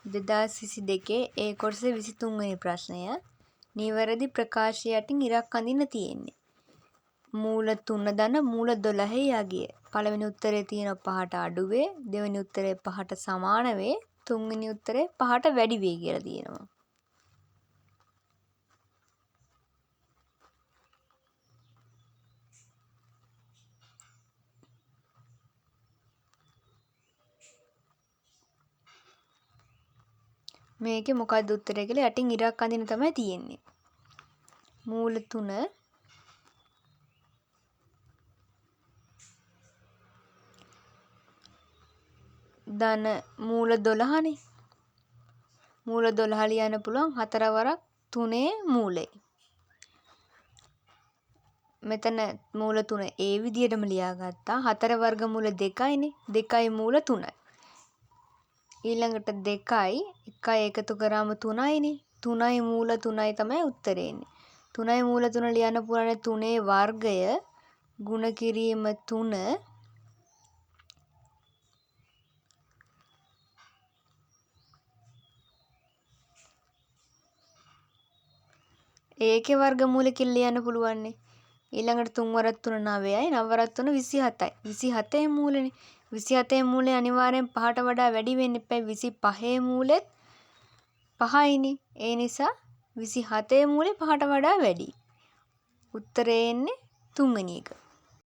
2022 ඒ කොටසේ 23 වෙනි ප්‍රශ්නය. නිවැරදි ප්‍රකාශය යටින් ඉරක් අඳින්න තියෙන්නේ. මූල 3 ධන මූල 12යි යගිය. පළවෙනි උත්තරේ තියෙන 5ට අඩු වේ. දෙවෙනි උත්තරේ 5ට සමාන වේ. තුන්වෙනි උත්තරේ 5ට වැඩි වේ කියලා තියෙනවා. මේකේ මොකක්ද උත්තරය කියලා යටින් ඉරක් අඳින්න තමයි තියෙන්නේ. මූල 3 ධන මූල 12නේ. මූල 12 ලියන්න පුළුවන් 4 වරක් 3 මූලේ. මෙතන මූල 3 ඒ විදිහටම ලියාගත්තා. 4 වර්ගමූල 2යිනේ. 2යි මූල 3යි. ඊළඟට 2යි 1යි එකතු කරාම 3යිනේ. 3යි මූල 3යි තමයි උත්තරේ එන්නේ. 3යි මූල 3 ලියන්න පුළුවන් 3 වර්ගය ගුණ කිරීම 3 ඒකේ වර්ගමූල කියලා ලියන්න පුළුවන්නේ. ඊළඟට 3 වරක් 3 9යි 9 වරක් 3 27යි. 27ේ මූලනේ. 27ේ මූලය අනිවාර්යෙන් 5ට වඩා වැඩි වෙන්න එපා. 25ේ මූලෙත් 5යිනේ. ඒ නිසා 27ේ මූලේ 5ට වඩා වැඩි. උත්තරේ එන්නේ 3 වෙනි එක.